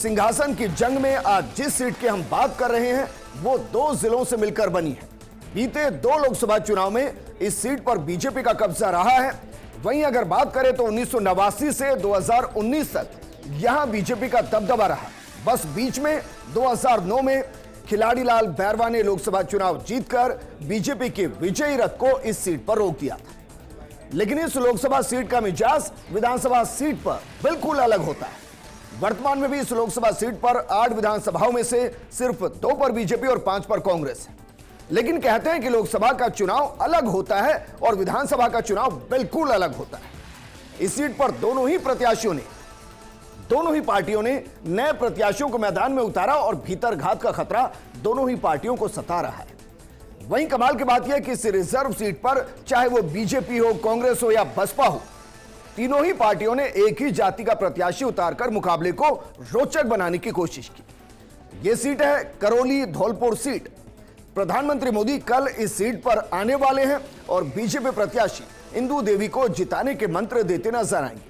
सिंहासन की जंग में आज जिस सीट की हम बात कर रहे हैं वो दो जिलों से मिलकर बनी है। बीते दो लोकसभा चुनाव में इस सीट पर बीजेपी का कब्जा रहा है। वहीं अगर बात करें तो 1989 से 2019 तक यहां बीजेपी का दबदबा रहा। बस बीच में 2009 में खिलाड़ी लाल बैरवा ने लोकसभा चुनाव जीतकर बीजेपी के विजयी रथ को इस सीट पर रोक दिया था। लेकिन इस लोकसभा सीट का मिजाज विधानसभा सीट पर बिल्कुल अलग होता है। वर्तमान में भी इस लोकसभा सीट पर 8 विधानसभाओं में से सिर्फ 2 पर बीजेपी और 5 पर कांग्रेस है। लेकिन कहते हैं कि लोकसभा का चुनाव अलग होता है और विधानसभा का चुनाव बिल्कुल अलग होता है। इस सीट पर दोनों ही पार्टियों ने नए प्रत्याशियों को मैदान में उतारा और भीतर घात का खतरा दोनों ही पार्टियों को सता रहा है। वहीं कमाल की बात यह कि इस रिजर्व सीट पर चाहे वो बीजेपी हो, कांग्रेस हो या बसपा हो, तीनों ही पार्टियों ने एक ही जाति का प्रत्याशी उतारकर मुकाबले को रोचक बनाने की कोशिश की। यह सीट है करौली धौलपुर सीट। प्रधानमंत्री मोदी कल इस सीट पर आने वाले हैं और बीजेपी प्रत्याशी इंदु देवी को जिताने के मंत्र देते नजर आएंगे।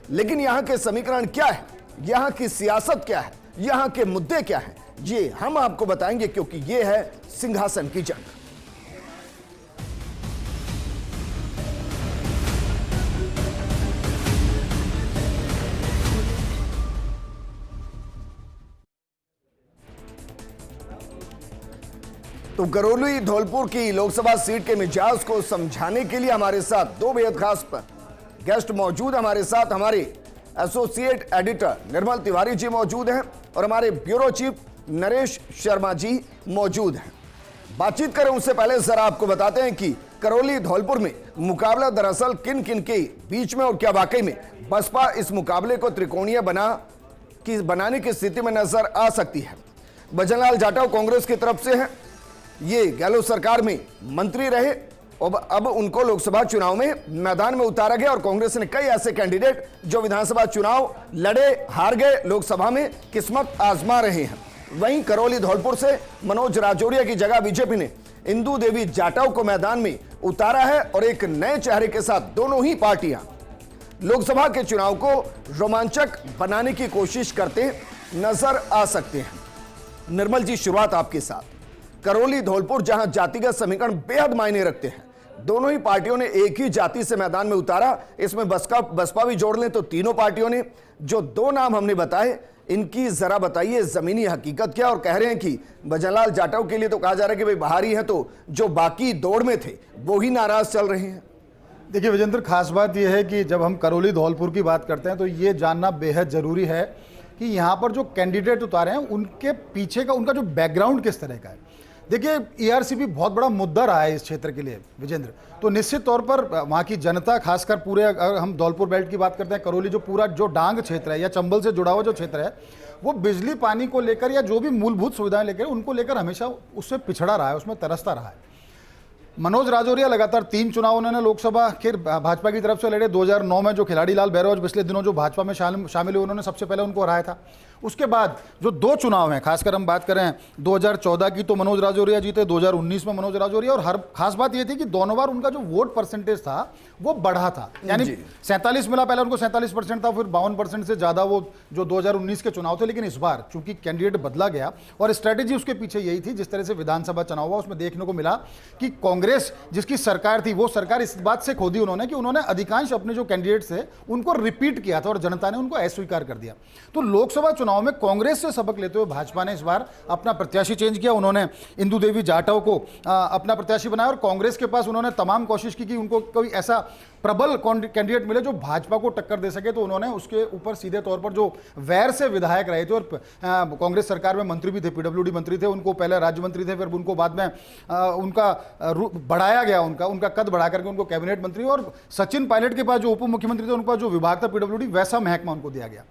लेकिन यहां के समीकरण क्या है, यहां की सियासत क्या है, यहां के मुद्दे क्या है, ये हम आपको बताएंगे, क्योंकि यह है सिंहासन की जंग। तो करौली धौलपुर की लोकसभा सीट के मिजाज को समझाने के लिए हमारे साथ दो बेहद खास गेस्ट मौजूद। हमारे साथ हमारे एसोसिएट एडिटर निर्मल तिवारी जी मौजूद हैं और हमारे ब्यूरो चीफ नरेश शर्मा जी मौजूद हैं। बातचीत करें उससे पहले जरा आपको बताते हैं कि करौली धौलपुर में मुकाबला दरअसल किन किन के बीच में और क्या वाकई में बसपा इस मुकाबले को त्रिकोणीय बनाने की स्थिति में नजर आ सकती है। भजनलाल जाटव कांग्रेस की तरफ से हैं, ये गहलोत सरकार में मंत्री रहे और अब उनको लोकसभा चुनाव में मैदान में उतारा गया और कांग्रेस ने कई ऐसे कैंडिडेट जो विधानसभा चुनाव लड़े, हार गए, लोकसभा में किस्मत आजमा रहे हैं। वहीं करौली धौलपुर से मनोज राजौरिया की जगह बीजेपी ने इंदु देवी जाटव को मैदान में उतारा है और एक नए चेहरे के साथ दोनों ही पार्टियां लोकसभा के चुनाव को रोमांचक बनाने की कोशिश करते नजर आ सकते हैं। निर्मल जी, शुरुआत आपके साथ। करौली धौलपुर जहां जातिगत समीकरण बेहद मायने रखते हैं, दोनों ही पार्टियों ने एक ही जाति से मैदान में उतारा। इसमें बसपा भी जोड़ लें तो तीनों पार्टियों ने जो दो नाम हमने बताए, इनकी जरा बताइए जमीनी हकीकत क्या। और कह रहे हैं कि भजनलाल जाटव के लिए तो कहा जा रहा है कि भाई बाहरी है, तो जो बाकी दौड़ में थे वो ही नाराज चल रहे हैं। देखिए विजेंद्र, खास बात यह है कि जब हम करौली धौलपुर की बात करते हैं तो ये जानना बेहद जरूरी है कि यहाँ पर जो कैंडिडेट उतारे हैं उनके पीछे का उनका जो बैकग्राउंड किस तरह का है। देखिए ईआरसीपी बहुत बड़ा मुद्दा रहा है इस क्षेत्र के लिए विजेंद्र, तो निश्चित तौर पर वहाँ की जनता, खासकर पूरे अगर हम धौलपुर बेल्ट की बात करते हैं, करौली जो पूरा जो डांग क्षेत्र है या चंबल से जुड़ा हुआ जो क्षेत्र है, वो बिजली पानी को लेकर या जो भी मूलभूत सुविधाएं लेकर उनको लेकर हमेशा उससे पिछड़ा रहा है, उसमें तरसता रहा है। मनोज राजौरिया लगातार 3 चुनाव उन्होंने लोकसभा के भाजपा की तरफ से लड़े। 2009 में जो खिलाड़ी लाल बैरवा पिछले दिनों जो भाजपा में शामिल हुए, उन्होंने सबसे पहले उनको हराया था। उसके बाद जो 2 चुनाव हैं, खासकर हम बात करें 2014 की तो मनोज राजौरिया जीते, 2019 में मनोज राजौरिया, और हर खास बात यह थी कि दोनों बार उनका जो वोट परसेंटेज था वो बढ़ा था, यानी 47 मिला, पहले उनको 47% था, फिर 52% से ज्यादा वो जो 2019 के चुनाव थे। लेकिन इस बार चूंकि कैंडिडेट बदला गया और स्ट्रेटेजी उसके पीछे यही थी, जिस तरह से विधानसभा चुनाव हुआ उसमें देखने को मिला कि कांग्रेस जिसकी सरकार थी वो सरकार इस बात से खोदी उन्होंने कि उन्होंने अधिकांश अपने जो कैंडिडेट्स थे उनको रिपीट किया था और जनता ने उनको अस्वीकार कर दिया। तो लोकसभा चुनाव में कांग्रेस से सबक लेते हुए भाजपा ने इस बार अपना प्रत्याशी चेंज किया। उन्होंने इंदु देवी जाटव को अपना प्रत्याशी बनाया और कांग्रेस के पास उन्होंने तमाम कोशिश की कि उनको कोई ऐसा प्रबल कैंडिडेट मिले जो भाजपा को टक्कर दे सके। तो उन्होंने उसके ऊपर सीधे तौर पर जो वैर से विधायक रहे थे और कांग्रेस सरकार में मंत्री भी थे, पीडब्ल्यूडी मंत्री थे, उनको पहले राज्य मंत्री थे, फिर उनको बाद में उनका बढ़ाया गया, उनका कद बढ़ा करके उनको कैबिनेट मंत्री, और सचिन पायलट के पास जो उप मुख्यमंत्री थे उनका जो विभाग था पीडब्ल्यूडी, वैसा महकमा उनको दिया गया।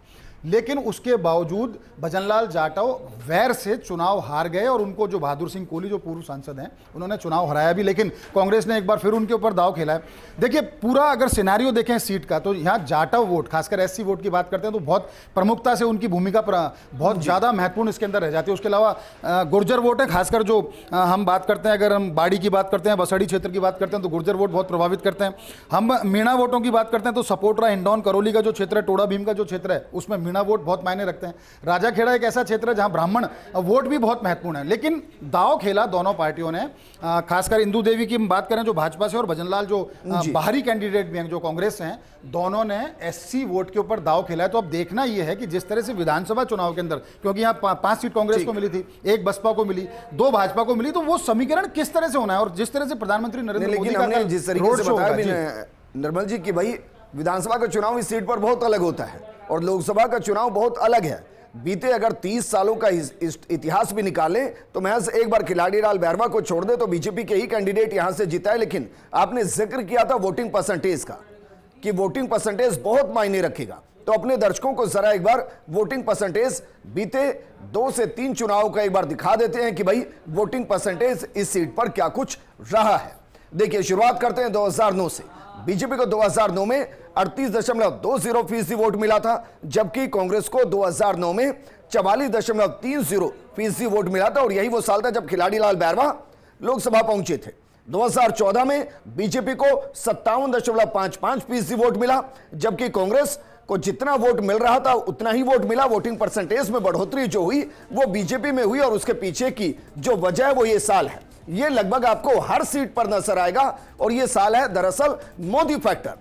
लेकिन उसके बावजूद भजनलाल जाटव वैर से चुनाव हार गए और उनको जो बहादुर सिंह कोहली जो पूर्व सांसद हैं उन्होंने चुनाव हराया भी, लेकिन कांग्रेस ने एक बार फिर उनके ऊपर दाव खेला है। देखिए पूरा अगर सिनेरियो देखें सीट का, तो यहाँ जाटव वोट, खासकर एससी वोट की बात करते हैं तो बहुत प्रमुखता से उनकी भूमिका बहुत ज़्यादा महत्वपूर्ण इसके अंदर रह जाती है। उसके अलावा गुर्जर वोट है, खासकर जो हम बात करते हैं, अगर हम बाड़ी की बात करते हैं, बसड़ी क्षेत्र की बात करते हैं तो गुर्जर वोट बहुत प्रभावित करते हैं। हम मीणा वोटों की बात करते हैं तो सपोटरा, हिंडौन, करौली का जो क्षेत्र है, टोड़ा भीम का जो क्षेत्र है, उसमें मीणा सेना वोट बहुत मायने रखते हैं। राजाखेड़ा एक ऐसा क्षेत्र है जहां ब्राह्मण वोट भी बहुत महत्वपूर्ण है। लेकिन दांव खेला दोनों पार्टियों ने, खासकर इंदू देवी की हम बात करें जो भाजपा से और भजनलाल जो बाहरी कैंडिडेट भी हैं जो कांग्रेस से हैं, दोनों ने एससी वोट के ऊपर दांव खेला है। तो अब देखना यह है कि जिस तरह से विधानसभा चुनाव के अंदर, क्योंकि यहाँ 5 सीट कांग्रेस को मिली थी, 1 बसपा को मिली, 2 भाजपा को मिली, तो वो समीकरण किस तरह से होना है और जिस तरह से प्रधानमंत्री नरेंद्र मोदी का जिस तरीके से बताया भी निर्मल जी कि भाई विधानसभा का चुनाव इस सीट पर बहुत अलग होता है और लोकसभा का चुनाव बहुत अलग है। बीते अगर 30 सालों का इतिहास भी निकालें तो महज एक बार खिलाड़ी लाल बैरवा को छोड़ दे तो बीजेपी के ही कैंडिडेट यहां से जीता है। लेकिन आपने जिक्र किया था वोटिंग परसेंटेज का कि वोटिंग परसेंटेज बहुत मायने रखेगा, तो अपने दर्शकों को जरा एक बार वोटिंग परसेंटेज बीते 2 से 3 चुनाव का एक बार दिखा देते हैं कि भाई वोटिंग परसेंटेज इस सीट पर क्या कुछ रहा है। देखिए, शुरुआत करते हैं 2009 से। बीजेपी को 2009 में 38.20% वोट मिला था, जबकि कांग्रेस को 2009 में 44.30% वोट मिला था और यही वो साल था जब खिलाड़ी लाल बैरवा लोकसभा पहुंचे थे। 2014 में बीजेपी को 57.55% वोट मिला, जबकि कांग्रेस को जितना वोट मिल रहा था उतना ही वोट मिला। वोटिंग परसेंटेज में बढ़ोतरी जो हुई वो बीजेपी में हुई और उसके पीछे की जो वजह है वो ये साल है। ये लगभग आपको हर सीट पर नजर आएगा और ये साल है दरअसल मोदी फैक्टर।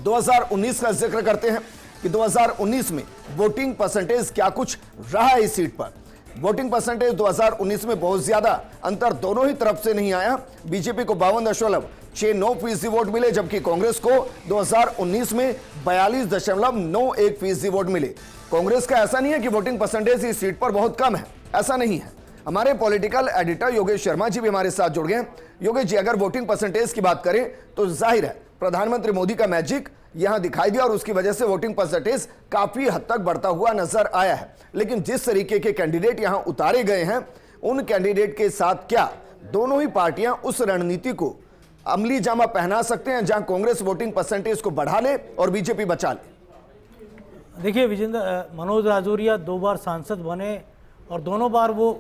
2019 का जिक्र करते हैं कि 2019 में वोटिंग परसेंटेज क्या कुछ रहा है इस सीट पर। वोटिंग परसेंटेज 2019 में बहुत ज्यादा अंतर दोनों ही तरफ से नहीं आया। बीजेपी को 52.69% वोट मिले, जबकि कांग्रेस को 2019 में 42.91% वोट मिले। कांग्रेस का ऐसा नहीं है कि वोटिंग परसेंटेज इस सीट पर बहुत कम है, ऐसा नहीं है। हमारे पॉलिटिकल एडिटर योगेश शर्मा जी भी हमारे साथ जुड़ गए। योगेश जी, अगर वोटिंग परसेंटेज की बात करें तो जाहिर है प्रधानमंत्री मोदी का मैजिक यहां दिखाई दिया और उसकी वजह से वोटिंग परसेंटेज काफी हद तक बढ़ता हुआ नजर आया है। लेकिन जिस तरीके के कैंडिडेट यहां उतारे गए हैं, उन कैंडिडेट के साथ क्या दोनों ही पार्टियां उस रणनीति को अमली जामा पहना सकते हैं जहां कांग्रेस वोटिंग परसेंटेज को बढ़ा ले और बीजेपी बचा ले? देखिए विजेंद्र, मनोज राजौरिया 2 बार सांसद बने और दोनों बार वो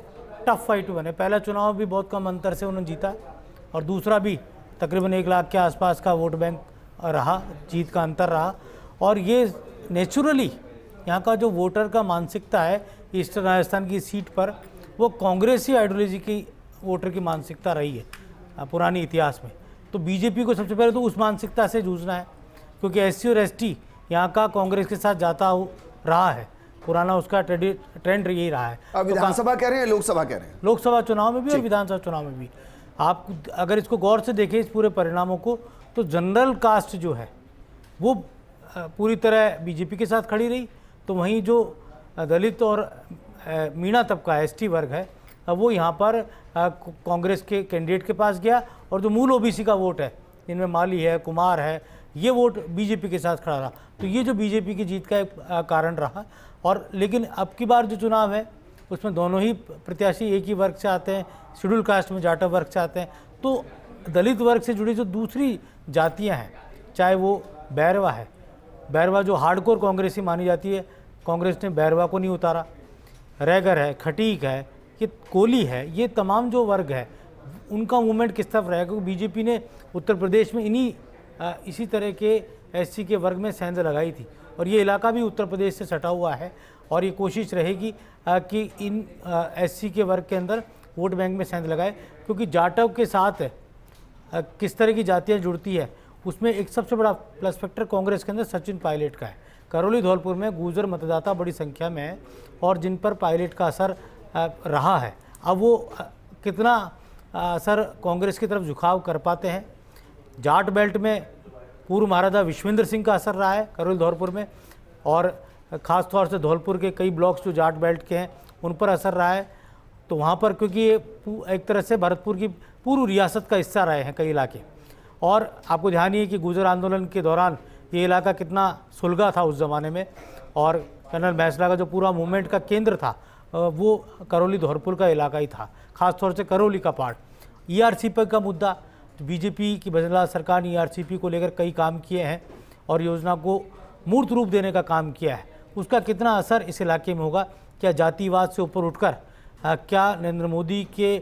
टफ फाइट बने। पहला चुनाव भी बहुत कम अंतर से उन्होंने जीता और दूसरा भी तकरीबन 1 लाख के आसपास का वोट बैंक रहा, जीत का अंतर रहा। और ये नेचुरली यहाँ का जो वोटर का मानसिकता है ईस्टर्न राजस्थान की सीट पर, वो कांग्रेसी आइडियोलॉजी की वोटर की मानसिकता रही है पुरानी इतिहास में। तो बीजेपी को सबसे पहले तो उस मानसिकता से जूझना है, क्योंकि एससी और एसटी यहाँ का कांग्रेस के साथ जाता रहा है, पुराना उसका ट्रेंड यही रहा है। अब विधानसभा कह रहे हैं, लोकसभा कह रहे हैं? लोकसभा चुनाव में भी और विधानसभा चुनाव में भी आप अगर इसको गौर से देखें इस पूरे परिणामों को, तो जनरल कास्ट जो है वो पूरी तरह बीजेपी के साथ खड़ी रही। तो वहीं जो दलित और मीणा तबका एसटी वर्ग है वो यहाँ पर कांग्रेस के कैंडिडेट के पास गया और जो मूल ओबीसी का वोट है, इनमें माली है, कुमार है, ये वोट बीजेपी के साथ खड़ा रहा। तो ये जो बीजेपी की जीत का एक कारण रहा। और लेकिन अब की बार जो चुनाव है उसमें दोनों ही प्रत्याशी एक ही वर्ग से आते हैं, शेड्यूल कास्ट में जाटव वर्ग से आते हैं। तो दलित वर्ग से जुड़ी जो दूसरी जातियां हैं, चाहे वो बैरवा है, बैरवा जो हार्डकोर कांग्रेसी मानी जाती है, कांग्रेस ने बैरवा को नहीं उतारा। रैगर है, खटीक है, ये कोली है, ये तमाम जो वर्ग है उनका मूवमेंट किस तरफ रहेगा? क्योंकि बीजेपी ने उत्तर प्रदेश में इसी तरह के एससी के वर्ग में सेंध लगाई थी और ये इलाका भी उत्तर प्रदेश से सटा हुआ है और ये कोशिश रहेगी कि इन एससी के वर्ग के अंदर वोट बैंक में सेंध लगाए। क्योंकि जाटव के साथ किस तरह की जातियाँ जुड़ती है, उसमें एक सबसे बड़ा प्लस फैक्टर कांग्रेस के अंदर सचिन पायलट का है। करौली धौलपुर में गुर्जर मतदाता बड़ी संख्या में है और जिन पर पायलट का असर रहा है। अब वो कितना असर कांग्रेस की तरफ झुकाव कर पाते हैं। जाट बेल्ट में पूर्व महाराजा विश्वेंद्र सिंह का असर रहा है करौली धौलपुर में, और ख़ास तौर से धौलपुर के कई ब्लॉक्स जो जाट बेल्ट के हैं उन पर असर रहा है। तो वहाँ पर क्योंकि ये एक तरह से भरतपुर की पूर्व रियासत का हिस्सा रहे हैं कई इलाके। और आपको ध्यान ही है कि गुर्जर आंदोलन के दौरान ये इलाका कितना सुलगा था उस ज़माने में, और कर्नल भैंसला का जो पूरा मूवमेंट का केंद्र था वो करौली धौलपुर का इलाका ही था, खासतौर से करौली का पार्ट। ईआरसीपी का मुद्दा, बीजेपी की भजनलाल सरकार ने ईआरसीपी को लेकर कई काम किए हैं और योजना को मूर्त रूप देने का काम किया है। उसका कितना असर इस इलाके में होगा? क्या जातिवाद से ऊपर उठकर क्या नरेंद्र मोदी के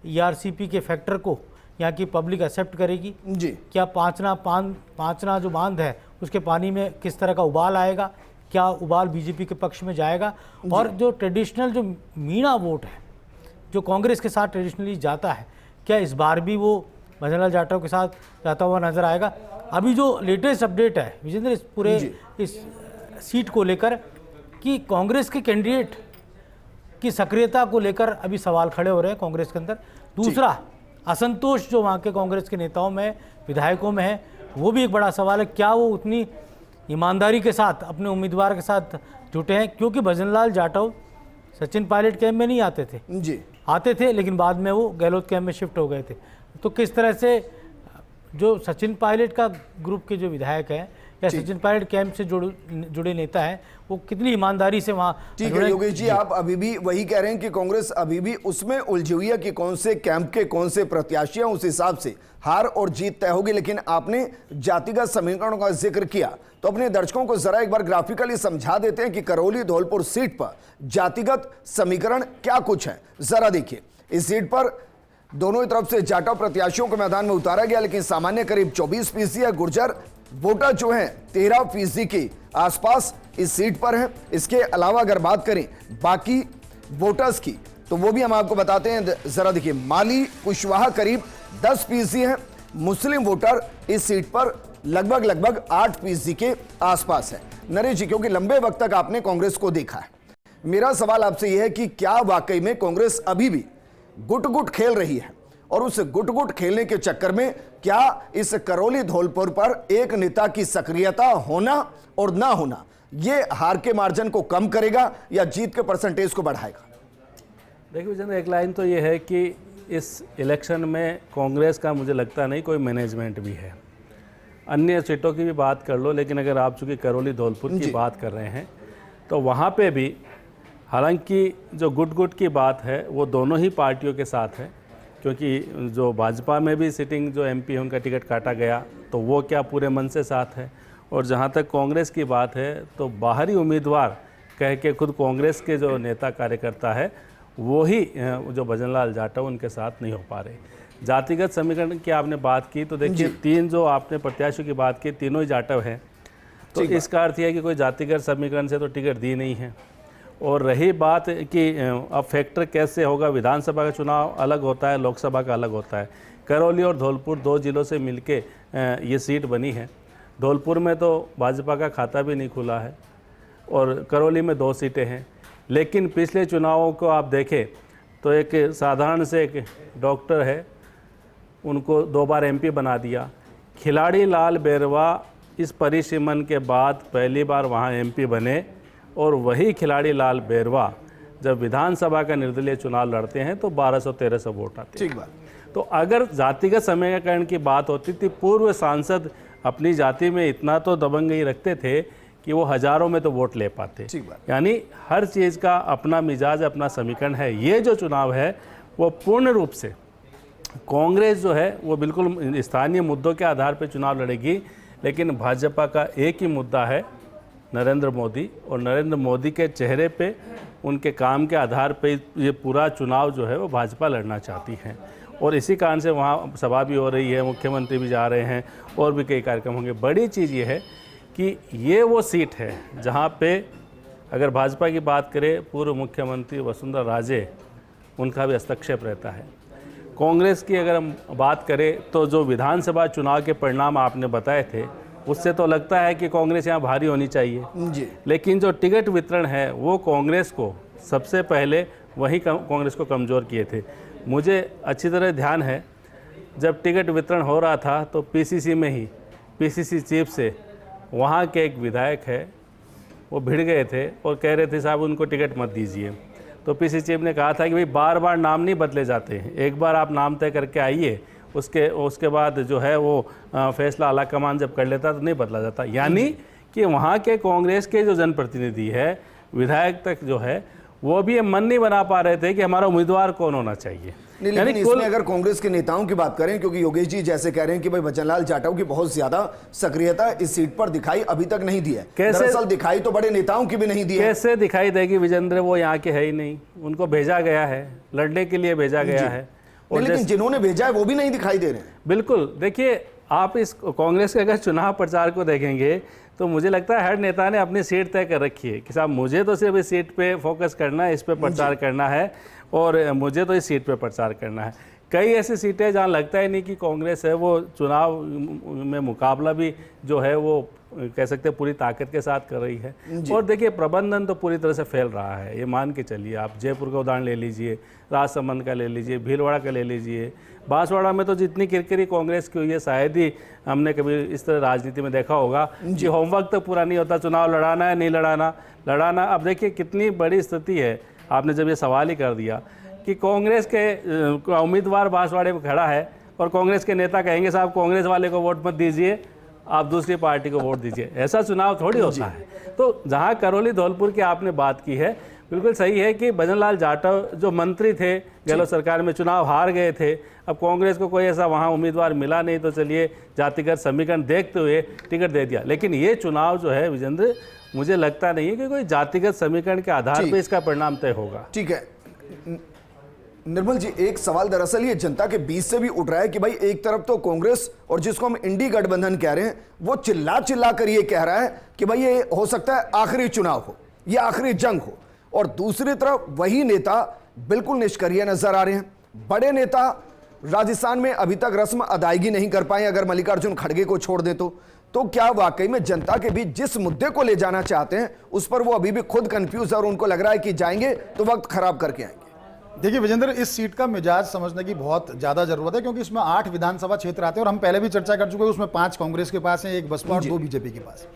ईआरसीपी के फैक्टर को यहाँ की पब्लिक एक्सेप्ट करेगी जी? क्या पांचना जो बांध है उसके पानी में किस तरह का उबाल आएगा? क्या उबाल बीजेपी के पक्ष में जाएगा, और जो ट्रेडिशनल जो मीणा वोट है जो कांग्रेस के साथ ट्रेडिशनली जाता है, क्या इस बार भी वो भजनलाल जाटव के साथ जाता हुआ नजर आएगा। अभी जो लेटेस्ट अपडेट है विजेंद्र इस पूरे इस सीट को लेकर कि कांग्रेस के कैंडिडेट की सक्रियता को लेकर अभी सवाल खड़े हो रहे हैं कांग्रेस के अंदर। दूसरा, असंतोष जो वहाँ के कांग्रेस के नेताओं में, विधायकों में है, वो भी एक बड़ा सवाल है। क्या वो उतनी ईमानदारी के साथ अपने उम्मीदवार के साथ जुटे हैं, क्योंकि भजनलाल जाटव सचिन पायलट कैंप में नहीं आते थे जी, आते थे, लेकिन बाद में वो गहलोत कैंप में शिफ्ट हो गए थे। तो किस तरह से जो सचिन पायलट का ग्रुप के जो विधायक हैं या सचिन पायलट कैंप से जुड़े नेता हैं, वो कितनी ईमानदारी से वहाँ। ठीक है योगेश जी, आप अभी भी वही कह रहे हैं कि कांग्रेस अभी भी उसमें उलझी हुई है कि कौन से कैंप के कौन से प्रत्याशी हैं, उस हिसाब से हार और जीत तय होगी। लेकिन आपने जातिगत समीकरणों का जिक्र किया, तो अपने दर्शकों को जरा एक बार ग्राफिकली समझा देते हैं कि करौली धौलपुर सीट पर जातिगत समीकरण क्या कुछ है। जरा देखिए, इस सीट पर दोनों तरफ से जाटव प्रत्याशियों को मैदान में उतारा गया, लेकिन सामान्य करीब 24% है। गुर्जर वोटर जो हैं 13% के आसपास इस सीट पर है। इसके अलावा अगर बात करें बाकी वोटर्स की, तो वो भी हम आपको बताते हैं। जरा देखिए, माली कुशवाहा करीब 10% है। मुस्लिम वोटर इस सीट पर लगभग 8% के आसपास है। नरेश जी, क्योंकि लंबे वक्त तक आपने कांग्रेस को देखा है, मेरा सवाल आपसे यह है कि क्या वाकई में कांग्रेस अभी भी गुट-गुट खेल रही है, और उस गुट-गुट खेलने के चक्कर में क्या इस करौली धौलपुर पर एक नेता की सक्रियता होना और ना होना ये हार के मार्जिन को कम करेगा या जीत के परसेंटेज को बढ़ाएगा? देखिए विजेंद्र, एक लाइन तो ये है कि इस इलेक्शन में कांग्रेस का मुझे लगता नहीं कोई मैनेजमेंट भी है। अन्य सीटों की भी बात कर लो, लेकिन अगर आप चूँकि करौली धौलपुर की बात कर रहे हैं तो वहाँ पे भी हालांकि जो गुट की बात है वो दोनों ही पार्टियों के साथ है, क्योंकि जो भाजपा में भी सिटिंग जो एमपी है उनका टिकट काटा गया, तो वो क्या पूरे मन से साथ है। और जहाँ तक कांग्रेस की बात है तो बाहरी उम्मीदवार कह के खुद कांग्रेस के जो नेता कार्यकर्ता है वो ही जो भजनलाल जाटव उनके साथ नहीं हो पा रहे। जातिगत समीकरण की आपने बात की, तो देखिए तीन जो आपने प्रत्याशियों की बात की, तीनों ही जाटव हैं, तो इसका अर्थ यह है कि कोई जातिगत समीकरण से तो टिकट दी नहीं है। और रही बात कि अब फैक्टर कैसे होगा, विधानसभा का चुनाव अलग होता है, लोकसभा का अलग होता है। करौली और धौलपुर दो जिलों से मिलके ये सीट बनी है। धौलपुर में तो भाजपा का खाता भी नहीं खुला है और करौली में 2 सीटें हैं। लेकिन पिछले चुनावों को आप देखें तो एक साधारण से एक डॉक्टर है, उनको 2 बार एमपी बना दिया। खिलाड़ी लाल बेरवा इस परिसीमन के बाद पहली बार वहाँ एमपी बने, और वही खिलाड़ी लाल बेरवा जब विधानसभा का निर्दलीय चुनाव लड़ते हैं तो 1200-1300 वोट आते हैं। ठीक बात। तो अगर जातिगत समीकरण की बात होती थी, पूर्व सांसद अपनी जाति में इतना तो दबंगई रखते थे कि वो हजारों में तो वोट ले पाते। यानी हर चीज़ का अपना मिजाज, अपना समीकरण है। ये जो चुनाव है वो पूर्ण रूप से कांग्रेस जो है वो बिल्कुल स्थानीय मुद्दों के आधार पर चुनाव लड़ेगी, लेकिन भाजपा का एक ही मुद्दा है, नरेंद्र मोदी, और नरेंद्र मोदी के चेहरे पे, उनके काम के आधार पे ये पूरा चुनाव जो है वो भाजपा लड़ना चाहती है। और इसी कारण से वहाँ सभा भी हो रही है, मुख्यमंत्री भी जा रहे हैं और भी कई कार्यक्रम होंगे। बड़ी चीज़ ये है कि ये वो सीट है जहाँ पे अगर भाजपा की बात करें, पूर्व मुख्यमंत्री वसुंधरा राजे, उनका भी हस्तक्षेप रहता है। कांग्रेस की अगर हम बात करें तो जो विधानसभा चुनाव के परिणाम आपने बताए थे, उससे तो लगता है कि कांग्रेस यहाँ भारी होनी चाहिए जी। लेकिन जो टिकट वितरण है वो कांग्रेस को सबसे पहले वही कांग्रेस को कमज़ोर किए थे। मुझे अच्छी तरह ध्यान है, जब टिकट वितरण हो रहा था तो पीसीसी में ही पीसीसी चीफ से वहाँ के एक विधायक है वो भिड़ गए थे और कह रहे थे साहब उनको टिकट मत दीजिए। तो पीसीसी चीफ ने कहा था कि भाई बार बार नाम नहीं बदले जाते हैं, एक बार आप नाम तय करके आइए, उसके बाद जो है वो फैसला आला कमान जब कर लेता तो नहीं बदला जाता। यानी कि वहाँ के कांग्रेस के जो जनप्रतिनिधि है, विधायक तक जो है, वो भी ये मन नहीं बना पा रहे थे कि हमारा उम्मीदवार कौन होना चाहिए। लेकिन इसमें अगर कांग्रेस के नेताओं की बात करें, क्योंकि योगेश जी जैसे कह रहे हैं कि भाई भजनलाल जाटव की बहुत ज्यादा सक्रियता इस सीट पर दिखाई अभी तक नहीं दी है, दरअसल दिखाई तो बड़े नेताओं की भी नहीं दी है। कैसे दिखाई देगी विजेंद्र, वो यहाँ के है ही नहीं, उनको भेजा गया है, लड़ने के लिए भेजा गया है, लेकिन जिन्होंने भेजा है वो भी नहीं दिखाई दे रहे हैं। बिल्कुल, देखिए आप इस कांग्रेस के अगर चुनाव प्रचार को देखेंगे तो मुझे लगता है हर नेता ने अपनी सीट तय कर रखी है कि साहब मुझे तो सिर्फ इस सीट पे फोकस करना है, इस पे प्रचार करना है और मुझे तो इस सीट पे प्रचार करना है। कई ऐसी सीटें जहाँ लगता ही नहीं कि कांग्रेस है वो चुनाव में मुकाबला भी जो है वो कह सकते हैं पूरी ताकत के साथ कर रही है। और देखिए प्रबंधन तो पूरी तरह से फैल रहा है, ये मान के चलिए। आप जयपुर का उदाहरण ले लीजिए, राजसमंद का ले लीजिए, भीलवाड़ा का ले लीजिए। बांसवाड़ा में तो जितनी किरकिरी कांग्रेस की हुई है शायद ही हमने कभी इस तरह राजनीति में देखा होगा कि होमवर्क तक पूरा नहीं होता, चुनाव लड़ाना है नहीं लड़ाना। अब देखिए कितनी बड़ी स्थिति है, आपने जब ये सवाल ही कर दिया कि कांग्रेस के उम्मीदवार बांसवाड़े में खड़ा है और कांग्रेस के नेता कहेंगे साहब कांग्रेस वाले को वोट मत दीजिए, आप दूसरी पार्टी को वोट दीजिए। ऐसा चुनाव थोड़ी होता है। तो जहां करौली धौलपुर की आपने बात की है, बिल्कुल सही है कि भजन लाल जाटव जो मंत्री थे गहलोत सरकार में, चुनाव हार गए थे। अब कांग्रेस को कोई ऐसा वहां उम्मीदवार मिला नहीं तो चलिए जातिगत समीकरण देखते हुए टिकट दे दिया। लेकिन ये चुनाव जो है विजेंद्र, मुझे लगता नहीं है कि कोई जातिगत समीकरण के आधार पर इसका परिणाम तय होगा। ठीक है निर्मल जी, एक सवाल दरअसल ये जनता के बीच से भी उठ रहा है कि भाई एक तरफ तो कांग्रेस और जिसको हम इंडी गठबंधन कह रहे हैं वो चिल्ला कर ये कह रहा है कि भाई ये हो सकता है आखिरी चुनाव हो, ये आखिरी जंग हो, और दूसरी तरफ वही नेता बिल्कुल निष्क्रिय नजर आ रहे हैं। बड़े नेता राजस्थान में अभी तक रस्म अदायगी नहीं कर पाए, अगर मल्लिकार्जुन खड़गे को छोड़ दें तो क्या वाकई में जनता के बीच जिस मुद्दे को ले जाना चाहते हैं उस पर वो अभी भी खुद कंफ्यूज है और उनको लग रहा है कि जाएंगे तो वक्त खराब करके आएंगे? देखिए विजेंद्र, इस सीट का मिजाज समझने की बहुत ज़्यादा जरूरत है, क्योंकि इसमें 8 विधानसभा क्षेत्र आते हैं और हम पहले भी चर्चा कर चुके हैं। उसमें 5 कांग्रेस के पास हैं, 1 बसपा और 2 बीजेपी के पास।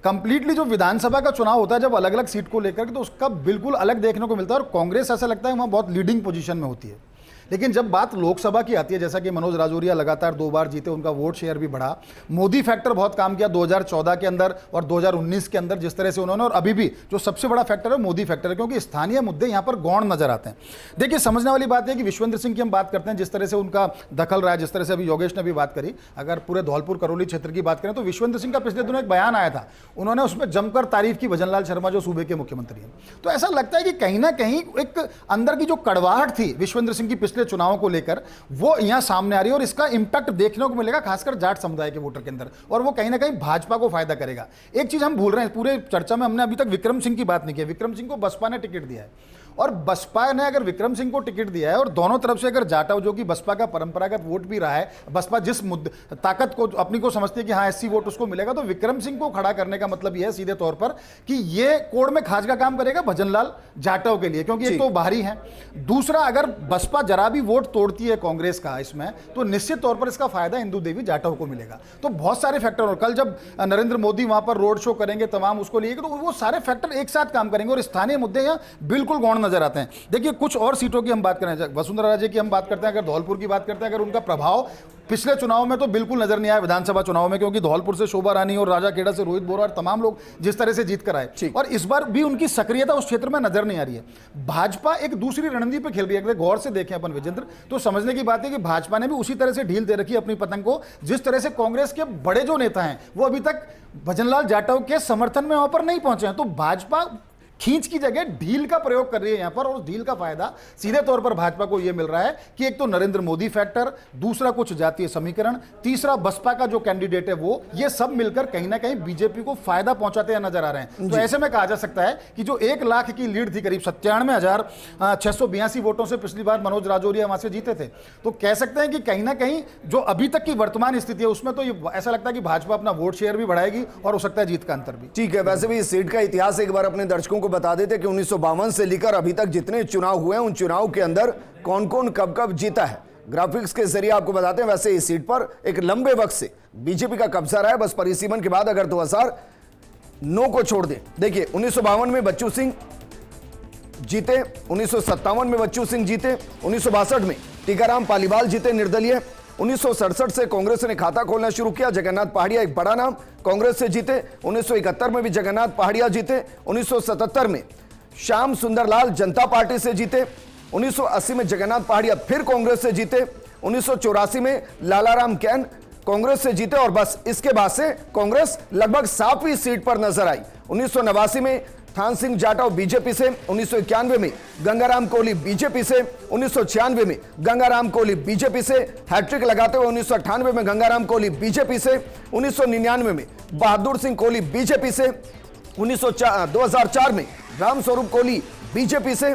कंप्लीटली जो विधानसभा का चुनाव होता है जब अलग अलग सीट को लेकर के, तो उसका बिल्कुल अलग देखने को मिलता है और कांग्रेस ऐसा लगता है वहाँ बहुत लीडिंग पोजीशन में होती है। लेकिन जब बात लोकसभा की आती है, जैसा कि मनोज राजौरिया लगातार 2 बार जीते, उनका वोट शेयर भी बढ़ा, मोदी फैक्टर बहुत काम किया 2014 के अंदर और 2019 के अंदर जिस तरह से उन्होंने, और अभी भी जो सबसे बड़ा फैक्टर है मोदी फैक्टर है, क्योंकि स्थानीय मुद्दे यहाँ पर गौण नजर आते हैं। देखिए समझने वाली बात है कि विश्वेंद्र सिंह की हम बात करते हैं, जिस तरह से उनका दखल रहा है, जिस तरह से अभी योगेश ने भी बात करी, अगर पूरे धौलपुर करौली क्षेत्र की बात करें तो विश्वेंद्र सिंह का पिछले दिनों एक बयान आया था, उन्होंने उसमें जमकर तारीफ की भजन लाल शर्मा जो सूबे के मुख्यमंत्री हैं। तो ऐसा लगता है कि कहीं ना कहीं एक अंदर की जो कड़वाहट थी विश्वेंद्र सिंह की पिछले चुनावों को लेकर, वो यहां सामने आ रही है और इसका इंपैक्ट देखने को मिलेगा खासकर जाट समुदाय के वोटर के अंदर, और वो कहीं ना कहीं भाजपा को फायदा करेगा। एक चीज हम भूल रहे हैं, पूरे चर्चा में हमने अभी तक विक्रम सिंह की बात नहीं की। विक्रम सिंह को बसपा ने टिकट दिया है और बसपा ने अगर विक्रम सिंह को टिकट दिया है और दोनों तरफ से अगर जाटव जो कि बसपा का परंपरागत वोट भी रहा है, बसपा जिस मुद्दे ताकत को अपनी को समझती है कि हाँ एससी वोट उसको मिलेगा, तो विक्रम सिंह को खड़ा करने का मतलब यह है सीधे तौर पर कि ये कोड में खाज का काम करेगा भजन लाल जाटव के लिए, क्योंकि एक तो बाहरी है, दूसरा अगर बसपा जरा भी वोट तोड़ती है कांग्रेस का इसमें तो निश्चित तौर पर इसका फायदा इंदू देवी जाटव को मिलेगा। तो बहुत सारे फैक्टर, और कल जब नरेंद्र मोदी वहां पर रोड शो करेंगे तमाम उसको लिए, तो वो सारे फैक्टर एक साथ काम करेंगे और स्थानीय मुद्दे यहाँ बिल्कुल गौण नजर आते हैं। देखिए कुछ और सीटों की हम बात करें, वसुंधरा राजे की हम बात करते हैं, अगर धौलपुर की बात करते हैं, अगर उनका प्रभाव पिछले चुनाव में तो बिल्कुल नजर नहीं आया विधानसभा चुनाव में, क्योंकि धौलपुर से शोभा रानी और राजा खेड़ा से रोहित बोरा और तमाम लोग जिस तरह से जीत कर आए, और इस बार भी उनकी सक्रियता उस क्षेत्र में नजर नहीं आ रही है। भाजपा एक दूसरी रणनीति पे खेल रही है। अगर गौर से देखें अपन विजेंद्र, तो समझने की बात है कि भाजपा ने भी उसी तरह से ढील दे रखी है अपनी पतंग को, जिस तरह से कांग्रेस के बड़े जो नेता हैं वो अभी तक भजनलाल जाटव के समर्थन में वहां पर नहीं पहुंचे हैं। तो भाजपा खींच की जगह ढील का प्रयोग कर रही है यहां पर, और उस ढील का फायदा सीधे तौर पर भाजपा को यह मिल रहा है कि एक तो नरेंद्र मोदी फैक्टर, दूसरा कुछ जातीय समीकरण, तीसरा बसपा का जो कैंडिडेट है वो, ये सब मिलकर कहीं ना कहीं बीजेपी को फायदा पहुंचाते हुए नजर आ रहे हैं। तो ऐसे में कहा जा सकता है कि जो 1 लाख की लीड थी, करीब 97,682 वोटों से पिछली बार मनोज राजौरिया वहां से जीते थे, तो कह सकते हैं कि कहीं ना कहीं जो अभी तक की वर्तमान स्थिति है उसमें तो ये ऐसा लगता है कि भाजपा अपना वोट शेयर भी बढ़ाएगी और हो सकता है जीत का अंतर भी। ठीक है, वैसे भी इस सीट का इतिहास एक बार अपने दर्शकों को बता देते कि 1952 से लेकर अभी तक जितने चुनाव हुए हैं उन चुनाव के अंदर कौन कौन कब कब जीता है, ग्राफिक्स के जरिए आपको बताते हैं। वैसे इस सीट पर एक लंबे वक्त से बीजेपी का कब्जा रहा है, बस परिसीमन के बाद अगर 2009 को छोड़ दें, देखिए 1952 में बच्चू सिंह जीते, 1957 में बच्चू सिंह जीते, 1962 में टीकाराम पालीवाल जीते निर्दलीय, 1967 से कांग्रेस ने खाता खोलना शुरू किया, जगन्नाथ पहाड़िया एक बड़ा नाम कांग्रेस से जीते, 1971 में भी जगन्नाथ पहाड़िया जीते, 1977 में श्याम सुंदर लाल जनता पार्टी से जीते, 1980 में जगन्नाथ पहाड़िया फिर कांग्रेस से जीते, 1984 में लालाराम कैन कांग्रेस से जीते, और बस इसके बाद से कांग्रेस लगभग 7वीं सीट पर नजर आई। 1989 में थान सिंह जाटव बीजेपी से, 1991 में गंगाराम कोहली बीजेपी से, 1996 में गंगाराम कोहली बीजेपी से हैट्रिक लगाते हुए 1998 में गंगाराम कोहली बीजेपी से, 1999 में बहादुर सिंह कोहली बीजेपी से, 2004 में रामस्वरूप कोहली बीजेपी से,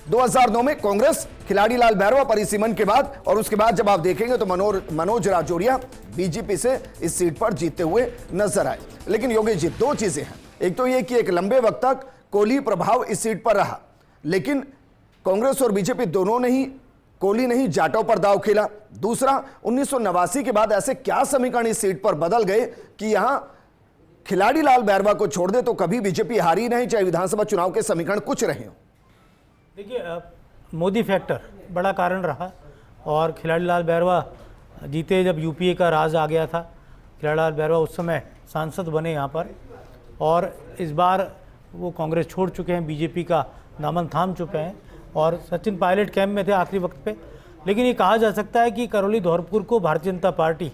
2009 में कांग्रेस खिलाड़ी लाल भैरवा परिसीमन के बाद, और उसके बाद जब आप देखेंगे तो मनोज राजौरिया बीजेपी से इस सीट पर जीतते हुए नजर आए। लेकिन योगेश जी, दो चीजें हैं, एक तो यह कि एक लंबे वक्त तक कोहली प्रभाव इस सीट पर रहा, लेकिन कांग्रेस और बीजेपी दोनों ने ही कोहली नहीं जाटव पर दांव खेला। दूसरा, 1989 के बाद ऐसे क्या समीकरण इस सीट पर बदल गए कि यहां खिलाड़ी लाल बैरवा को छोड़ दे तो कभी बीजेपी हारी नहीं, चाहे विधानसभा चुनाव के समीकरण कुछ रहे हो। देखिए, मोदी फैक्टर बड़ा कारण रहा, और खिलाड़ी लाल बैरवा जीते जब यूपीए का राज आ गया था। खिलाड़ी लाल बैरवा उस समय सांसद बने यहाँ पर, और इस बार वो कांग्रेस छोड़ चुके हैं, बीजेपी का दामन थाम चुके हैं, और सचिन पायलट कैंप में थे आखिरी वक्त पे। लेकिन ये कहा जा सकता है कि करौली धौलपुर को भारतीय जनता पार्टी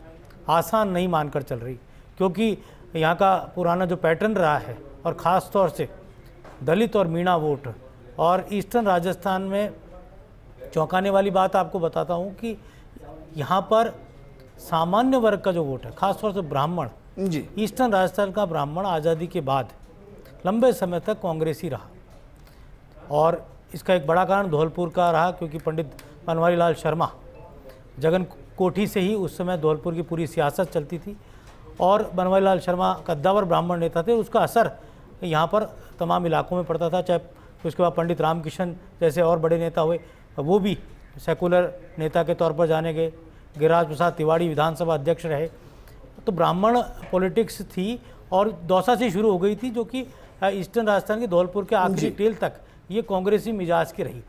आसान नहीं मानकर चल रही, क्योंकि यहाँ का पुराना जो पैटर्न रहा है, और ख़ास तौर से दलित और मीणा वोट, और ईस्टर्न राजस्थान में चौंकाने वाली बात आपको बताता हूँ कि यहाँ पर सामान्य वर्ग का जो वोट है, ख़ासतौर से ब्राह्मण जी, ईस्टर्न राजस्थान का ब्राह्मण आज़ादी के बाद लंबे समय तक कांग्रेसी रहा, और इसका एक बड़ा कारण धौलपुर का रहा, क्योंकि पंडित बनवारी लाल शर्मा जगन कोठी से ही उस समय धौलपुर की पूरी सियासत चलती थी, और बनवारी लाल शर्मा कद्दावर ब्राह्मण नेता थे। उसका असर यहाँ पर तमाम इलाकों में पड़ता था, चाहे उसके बाद पंडित रामकिशन जैसे और बड़े नेता हुए, वो भी सेकुलर नेता के तौर पर जाने गए। गिरिराज प्रसाद तिवाड़ी विधानसभा अध्यक्ष रहे। तो ब्राह्मण पॉलिटिक्स थी, और दौसा से शुरू हो गई थी, जो कि ईस्टर्न राजस्थान के धौलपुर के आखिरी टेल तक ये कांग्रेसी मिजाज की रही।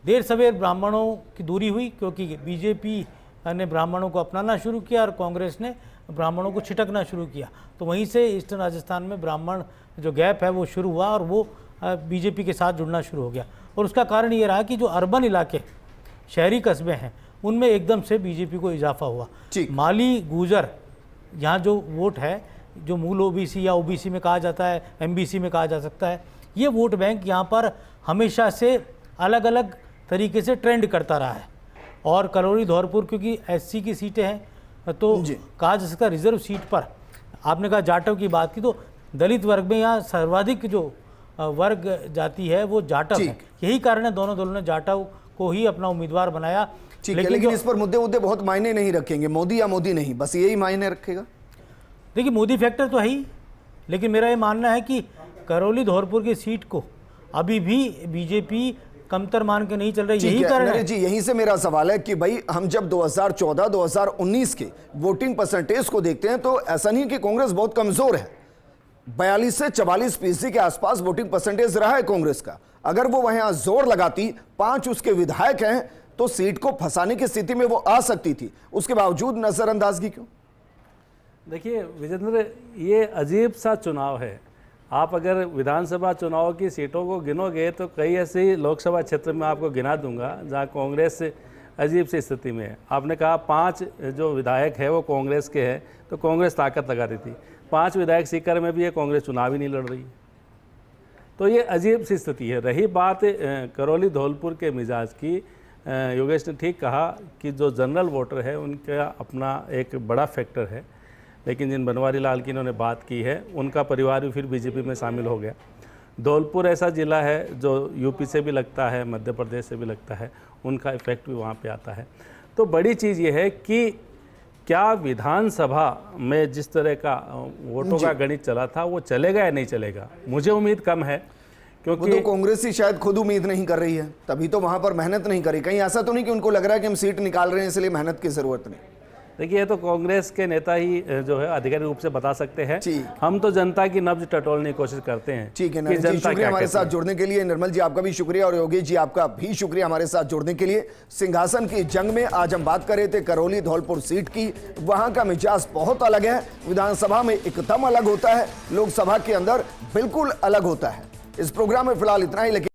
देर सवेर ब्राह्मणों की दूरी हुई, क्योंकि बीजेपी ने ब्राह्मणों को अपनाना शुरू किया और कांग्रेस ने ब्राह्मणों को छिटकना शुरू किया। तो वहीं से ईस्टर्न राजस्थान में ब्राह्मण जो गैप है वो शुरू हुआ, और वो बीजेपी के साथ जुड़ना शुरू हो गया। और उसका कारण ये रहा कि जो अर्बन इलाके, शहरी कस्बे हैं, उनमें एकदम से बीजेपी को इजाफा हुआ। माली गुजर यहाँ जो वोट है, जो मूल ओबीसी या ओबीसी में कहा जाता है, एमबीसी में कहा जा सकता है, ये वोट बैंक यहाँ पर हमेशा से अलग अलग तरीके से ट्रेंड करता रहा है। और करौली धौलपुर क्योंकि एससी की सीटें हैं, तो कहा जा सकता है रिजर्व सीट पर, आपने कहा जाटव की बात की, तो दलित वर्ग में यहाँ सर्वाधिक जो वर्ग जाति है वो जाटव है। यही कारण है दोनों दलों ने जाटव को ही अपना उम्मीदवार बनाया। लेकिन इस पर मुद्दे बहुत मायने नहीं रखेंगे, मोदी या मोदी नहीं, बस यही मायने रखेगा। देखिए, मोदी फैक्टर तो है ही, लेकिन मेरा ये मानना है कि करौली धौलपुर की सीट को अभी भी बीजेपी कमतर मान के नहीं चल रही। यही कारण है जी। यहीं से मेरा सवाल है कि भाई हम जब 2014-2019 के वोटिंग परसेंटेज को देखते हैं तो ऐसा नहीं कि कांग्रेस बहुत कमजोर है। 42 से 44% के आसपास वोटिंग परसेंटेज रहा है कांग्रेस का। अगर वो वहां जोर लगाती, 5 उसके विधायक हैं, तो सीट को फंसाने की स्थिति में वो आ सकती थी। उसके बावजूद नजरअंदाजगी क्यों? देखिए विजेंद्र, ये अजीब सा चुनाव है। आप अगर विधानसभा चुनाव की सीटों को गिनोगे तो कई ऐसे लोकसभा क्षेत्र में आपको गिना दूंगा जहां कांग्रेस अजीब सी स्थिति में है। आपने कहा 5 जो विधायक है वो कांग्रेस के हैं, तो कांग्रेस ताकत लगा रही थी। 5 विधायक सीकर में भी ये कांग्रेस चुनाव ही नहीं लड़ रही, तो ये अजीब सी स्थिति है। रही बात करौली धौलपुर के मिजाज की, योगेश ने ठीक कहा कि जो जनरल वोटर है उनका अपना एक बड़ा फैक्टर है, लेकिन जिन बनवारी लाल की इन्होंने बात की है उनका परिवार भी फिर बीजेपी में शामिल हो गया। धौलपुर ऐसा ज़िला है जो यूपी से भी लगता है, मध्य प्रदेश से भी लगता है, उनका इफेक्ट भी वहाँ पे आता है। तो बड़ी चीज़ ये है कि क्या विधानसभा में जिस तरह का वोटों का गणित चला था वो चलेगा या नहीं चलेगा, मुझे उम्मीद कम है, क्योंकि तो कांग्रेस ही शायद खुद उम्मीद नहीं कर रही है, तभी तो वहां पर मेहनत नहीं करी। कहीं ऐसा तो नहीं कि उनको लग रहा है कि हम सीट निकाल रहे हैं इसलिए मेहनत की जरूरत नहीं? देखिए, ये तो कांग्रेस के नेता ही जो है आधिकारिक रूप से बता सकते हैं। हम तो जनता की नब्ज टटोलने की कोशिश करते हैं। ठीक है नरेश जी, शुक्रिया हमारे साथ जुड़ने के लिए। निर्मल जी आपका भी शुक्रिया, और योगेश जी आपका भी शुक्रिया हमारे साथ जुड़ने के लिए। सिंहासन की जंग में आज हम बात कर रहे थे करौली धौलपुर सीट की। वहां का मिजाज बहुत अलग है, विधानसभा में एकदम अलग होता है, लोकसभा के अंदर बिल्कुल अलग होता है। इस प्रोग्राम में फिलहाल इतना ही, लेकिन